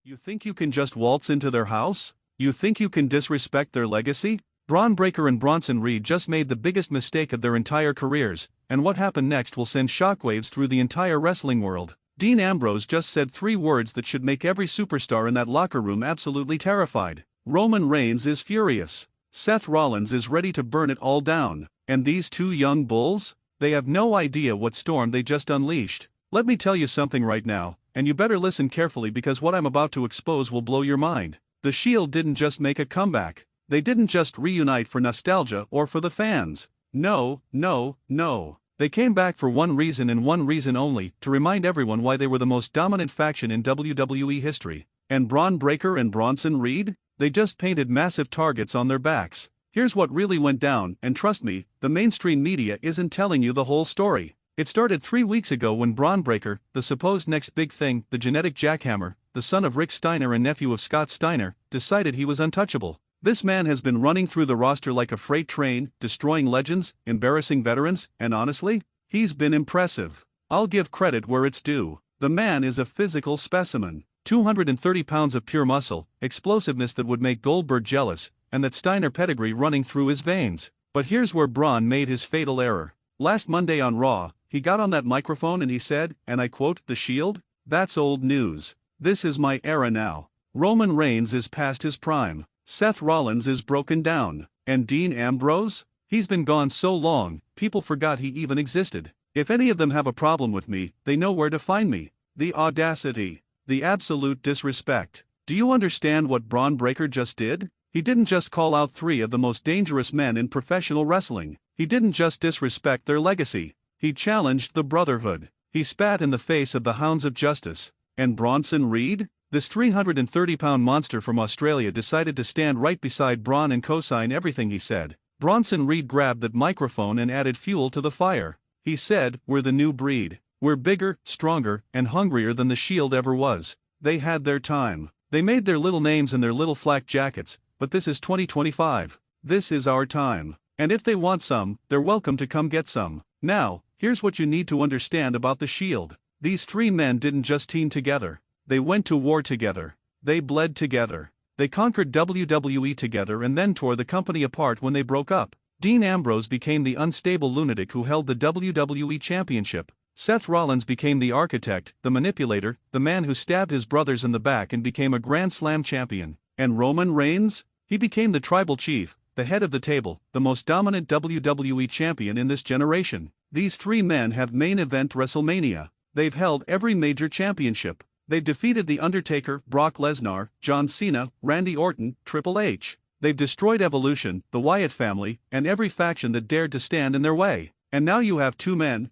You think you can just waltz into their house? You think you can disrespect their legacy? Braun Breaker and Bronson Reed just made the biggest mistake of their entire careers, and what happened next will send shockwaves through the entire wrestling world. Dean Ambrose just said 3 words that should make every superstar in that locker room absolutely terrified. Roman Reigns is furious. Seth Rollins is ready to burn it all down. And these 2 young bulls? They have no idea what storm they just unleashed. Let me tell you something right now, and you better listen carefully because what I'm about to expose will blow your mind. The Shield didn't just make a comeback. They didn't just reunite for nostalgia or for the fans. No. They came back for one reason and one reason only, to remind everyone why they were the most dominant faction in WWE history. And Braun Breaker and Bronson Reed? They just painted massive targets on their backs. Here's what really went down, and trust me, the mainstream media isn't telling you the whole story. It started 3 weeks ago when Braun Breaker, the supposed next big thing, the genetic jackhammer, the son of Rick Steiner and nephew of Scott Steiner, decided he was untouchable. This man has been running through the roster like a freight train, destroying legends, embarrassing veterans, and honestly, he's been impressive. I'll give credit where it's due. The man is a physical specimen. 230 pounds of pure muscle, explosiveness that would make Goldberg jealous, and that Steiner pedigree running through his veins. But here's where Braun made his fatal error. Last Monday on Raw, he got on that microphone and he said, and I quote, "The Shield? That's old news. This is my era now. Roman Reigns is past his prime. Seth Rollins is broken down. And Dean Ambrose? He's been gone so long, people forgot he even existed. If any of them have a problem with me, they know where to find me." The audacity. The absolute disrespect. Do you understand what Braun Breaker just did? He didn't just call out 3 of the most dangerous men in professional wrestling. He didn't just disrespect their legacy. He challenged the Brotherhood. He spat in the face of the Hounds of Justice. And Bronson Reed? This 330-pound monster from Australia decided to stand right beside Braun and co-sign everything he said. Bronson Reed grabbed that microphone and added fuel to the fire. He said, "We're the new breed. We're bigger, stronger, and hungrier than the Shield ever was." They had their time. They made their little names in their little flak jackets, but this is 2025. This is our time. And if they want some, they're welcome to come get some. Now, here's what you need to understand about the Shield. These 3 men didn't just team together. They went to war together. They bled together. They conquered WWE together and then tore the company apart when they broke up. Dean Ambrose became the unstable lunatic who held the WWE Championship. Seth Rollins became the architect, the manipulator, the man who stabbed his brothers in the back and became a Grand Slam champion. And Roman Reigns? He became the tribal chief, the head of the table, the most dominant WWE champion in this generation. These 3 men have main event WrestleMania. They've held every major championship. They've defeated The Undertaker, Brock Lesnar, John Cena, Randy Orton, Triple H. They've destroyed Evolution, the Wyatt family, and every faction that dared to stand in their way. And now you have 2 men,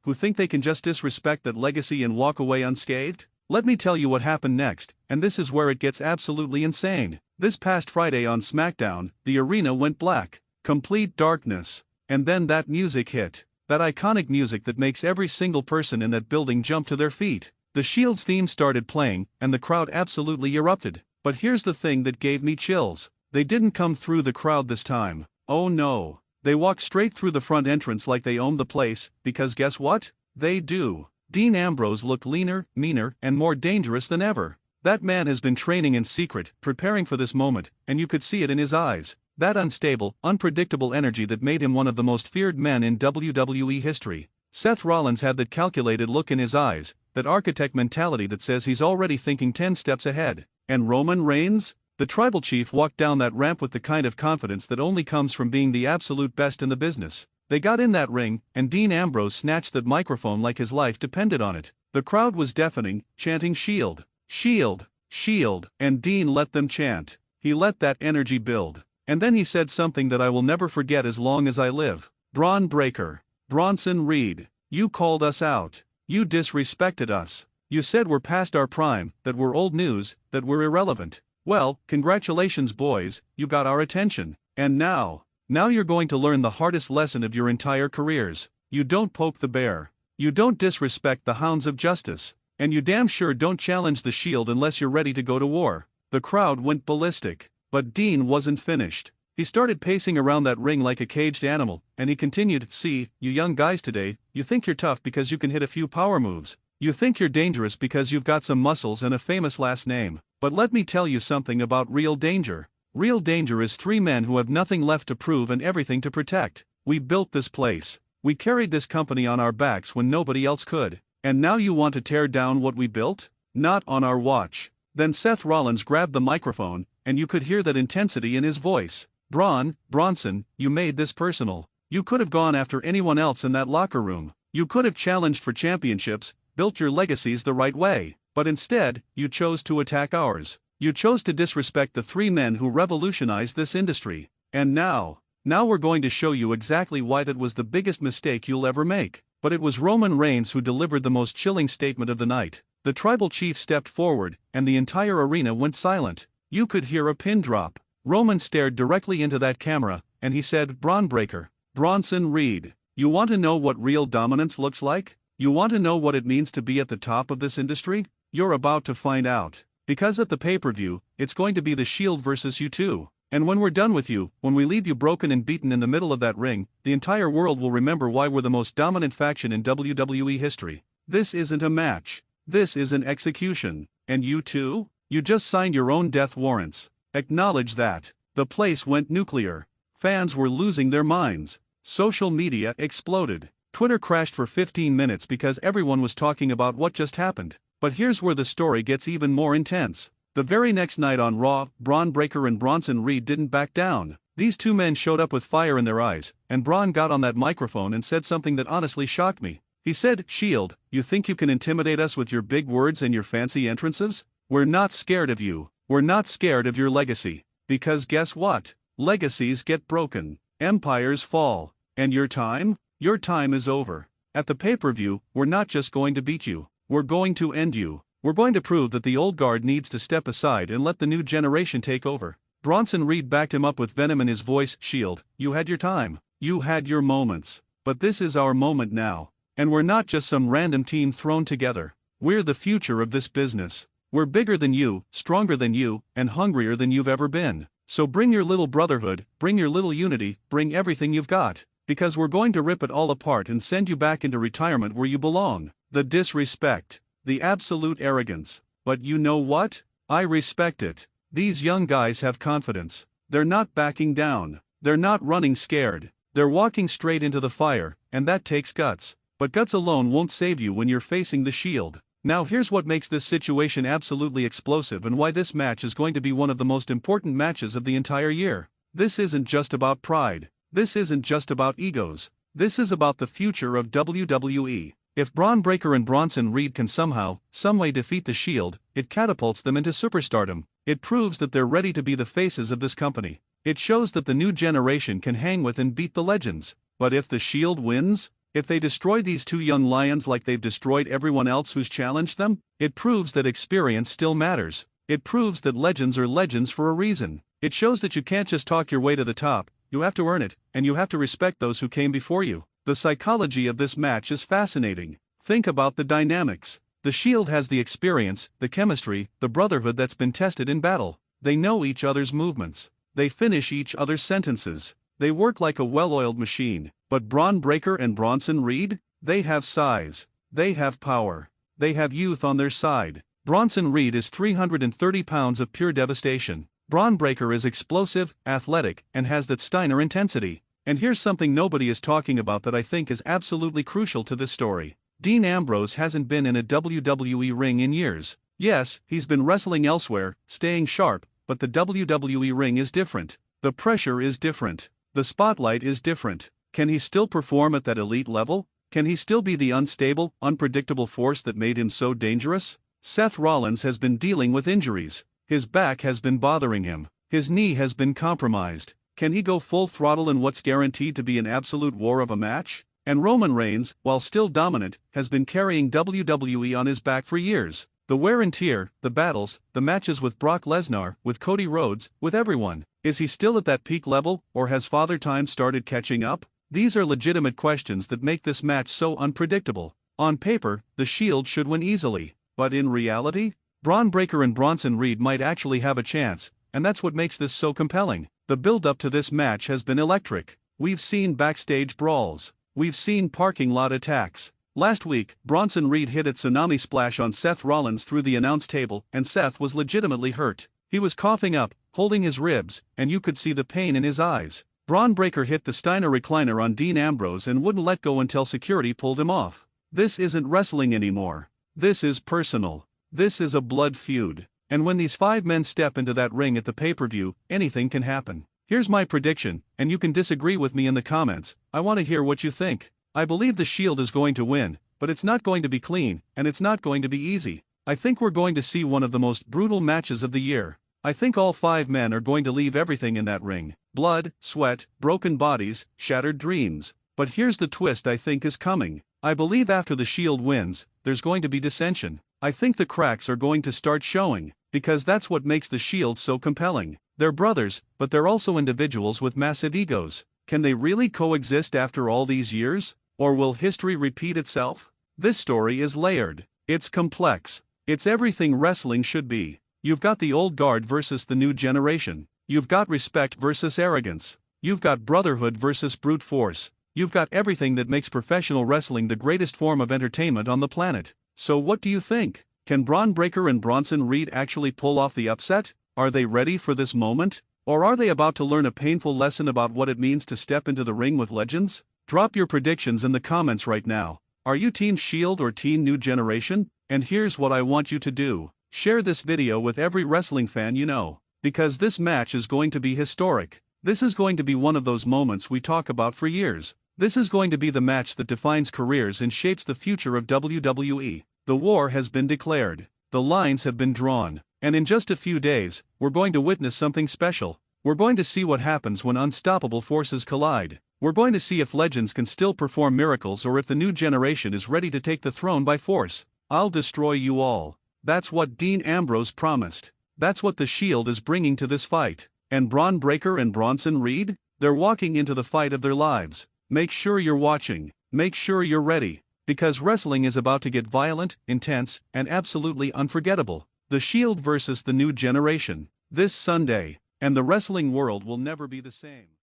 who think they can just disrespect that legacy and walk away unscathed? Let me tell you what happened next, and this is where it gets absolutely insane. This past Friday on SmackDown, the arena went black. Complete darkness. And then that music hit. That iconic music that makes every single person in that building jump to their feet. The Shield's theme started playing, and the crowd absolutely erupted. But here's the thing that gave me chills. They didn't come through the crowd this time. Oh no. They walked straight through the front entrance like they owned the place, because guess what? They do. Dean Ambrose looked leaner, meaner, and more dangerous than ever. That man has been training in secret, preparing for this moment, and you could see it in his eyes. That unstable, unpredictable energy that made him one of the most feared men in WWE history. Seth Rollins had that calculated look in his eyes, that architect mentality that says he's already thinking 10 steps ahead. And Roman Reigns? The tribal chief walked down that ramp with the kind of confidence that only comes from being the absolute best in the business. They got in that ring, and Dean Ambrose snatched that microphone like his life depended on it. The crowd was deafening, chanting "Shield, Shield, Shield," and Dean let them chant. He let that energy build. And then he said something that I will never forget as long as I live. "Braun Breaker, Bronson Reed, you called us out. You disrespected us. You said we're past our prime, that we're old news, that we're irrelevant. Well, congratulations boys, you got our attention. And now you're going to learn the hardest lesson of your entire careers. You don't poke the bear. You don't disrespect the Hounds of Justice. And you damn sure don't challenge the Shield unless you're ready to go to war." The crowd went ballistic. But Dean wasn't finished. He started pacing around that ring like a caged animal, and he continued, "See, you young guys today, you think you're tough because you can hit a few power moves. You think you're dangerous because you've got some muscles and a famous last name. But let me tell you something about real danger. Real danger is three men who have nothing left to prove and everything to protect. We built this place. We carried this company on our backs when nobody else could. And now you want to tear down what we built? Not on our watch. Then Seth Rollins grabbed the microphone, and you could hear that intensity in his voice. Bronson, you made this personal. You could have gone after anyone else in that locker room. You could have challenged for championships, built your legacies the right way. But instead, you chose to attack ours. You chose to disrespect the three men who revolutionized this industry. And now we're going to show you exactly why that was the biggest mistake you'll ever make. But it was Roman Reigns who delivered the most chilling statement of the night. The tribal chief stepped forward, and the entire arena went silent. You could hear a pin drop. Roman stared directly into that camera, and he said, "Bron Breakker, Bronson Reed, you want to know what real dominance looks like? You want to know what it means to be at the top of this industry? You're about to find out. Because at the pay-per-view, it's going to be the Shield versus you two. And when we're done with you, when we leave you broken and beaten in the middle of that ring, the entire world will remember why we're the most dominant faction in WWE history. This isn't a match. This is an execution. And you two? You just signed your own death warrants. Acknowledge that." The place went nuclear. Fans were losing their minds. Social media exploded. Twitter crashed for 15 minutes because everyone was talking about what just happened. But here's where the story gets even more intense. The very next night on Raw, Bron Breakker and Bronson Reed didn't back down. These two men showed up with fire in their eyes, and Bron got on that microphone and said something that honestly shocked me. He said, "Shield, you think you can intimidate us with your big words and your fancy entrances? We're not scared of you. We're not scared of your legacy. Because guess what? Legacies get broken. Empires fall. And your time? Your time is over. At the pay-per-view, we're not just going to beat you. We're going to end you. We're going to prove that the old guard needs to step aside and let the new generation take over." Bronson Reed backed him up with venom in his voice. "Shield, you had your time. You had your moments. But this is our moment now. And we're not just some random team thrown together. We're the future of this business. We're bigger than you, stronger than you, and hungrier than you've ever been. So bring your little brotherhood, bring your little unity, bring everything you've got. Because we're going to rip it all apart and send you back into retirement where you belong." The disrespect. The absolute arrogance. But you know what? I respect it. These young guys have confidence. They're not backing down. They're not running scared. They're walking straight into the fire, and that takes guts. But guts alone won't save you when you're facing the Shield. Now here's what makes this situation absolutely explosive and why this match is going to be one of the most important matches of the entire year. This isn't just about pride. This isn't just about egos. This is about the future of WWE. If Bron Breakker and Bronson Reed can somehow, someway defeat the Shield, it catapults them into superstardom. It proves that they're ready to be the faces of this company. It shows that the new generation can hang with and beat the legends. But if the Shield wins, if they destroy these two young lions like they've destroyed everyone else who's challenged them, it proves that experience still matters. It proves that legends are legends for a reason. It shows that you can't just talk your way to the top, you have to earn it, and you have to respect those who came before you. The psychology of this match is fascinating. Think about the dynamics. The Shield has the experience, the chemistry, the brotherhood that's been tested in battle. They know each other's movements. They finish each other's sentences. They work like a well-oiled machine. But Bron Breakker and Bronson Reed? They have size. They have power. They have youth on their side. Bronson Reed is 330 pounds of pure devastation. Bron Breakker is explosive, athletic, and has that Steiner intensity. And here's something nobody is talking about that I think is absolutely crucial to this story. Dean Ambrose hasn't been in a WWE ring in years. Yes, he's been wrestling elsewhere, staying sharp, but the WWE ring is different. The pressure is different. The spotlight is different. Can he still perform at that elite level? Can he still be the unstable, unpredictable force that made him so dangerous? Seth Rollins has been dealing with injuries. His back has been bothering him. His knee has been compromised. Can he go full throttle in what's guaranteed to be an absolute war of a match? And Roman Reigns, while still dominant, has been carrying WWE on his back for years. The wear and tear, the battles, the matches with Brock Lesnar, with Cody Rhodes, with everyone. Is he still at that peak level, or has Father Time started catching up? These are legitimate questions that make this match so unpredictable. On paper, the Shield should win easily. But in reality, Bron Breakker and Bronson Reed might actually have a chance, and that's what makes this so compelling. The build-up to this match has been electric. We've seen backstage brawls. We've seen parking lot attacks. Last week, Bronson Reed hit a tsunami splash on Seth Rollins through the announce table, and Seth was legitimately hurt. He was coughing up, holding his ribs, and you could see the pain in his eyes. Bron Breakker hit the Steiner recliner on Dean Ambrose and wouldn't let go until security pulled him off. This isn't wrestling anymore. This is personal. This is a blood feud. And when these 5 men step into that ring at the pay-per-view, anything can happen. Here's my prediction, and you can disagree with me in the comments. I want to hear what you think. I believe the Shield is going to win, but it's not going to be clean, and it's not going to be easy. I think we're going to see one of the most brutal matches of the year. I think all 5 men are going to leave everything in that ring. Blood, sweat, broken bodies, shattered dreams. But here's the twist I think is coming. I believe after the Shield wins, there's going to be dissension. I think the cracks are going to start showing, because that's what makes the Shield so compelling. They're brothers, but they're also individuals with massive egos. Can they really coexist after all these years? Or will history repeat itself? This story is layered. It's complex. It's everything wrestling should be. You've got the old guard versus the new generation. You've got respect versus arrogance. You've got brotherhood versus brute force. You've got everything that makes professional wrestling the greatest form of entertainment on the planet. So what do you think? Can Bron Breakker and Bronson Reed actually pull off the upset? Are they ready for this moment? Or are they about to learn a painful lesson about what it means to step into the ring with legends? Drop your predictions in the comments right now. Are you Team Shield or Team New Generation? And here's what I want you to do. Share this video with every wrestling fan you know. Because this match is going to be historic. This is going to be one of those moments we talk about for years. This is going to be the match that defines careers and shapes the future of WWE. The war has been declared. The lines have been drawn. And in just a few days, we're going to witness something special. We're going to see what happens when unstoppable forces collide. We're going to see if legends can still perform miracles or if the new generation is ready to take the throne by force. I'll destroy you all. That's what Dean Ambrose promised. That's what the Shield is bringing to this fight. And Bron Breakker and Bronson Reed? They're walking into the fight of their lives. Make sure you're watching. Make sure you're ready. Because wrestling is about to get violent, intense, and absolutely unforgettable. The Shield versus the new generation. This Sunday. And the wrestling world will never be the same.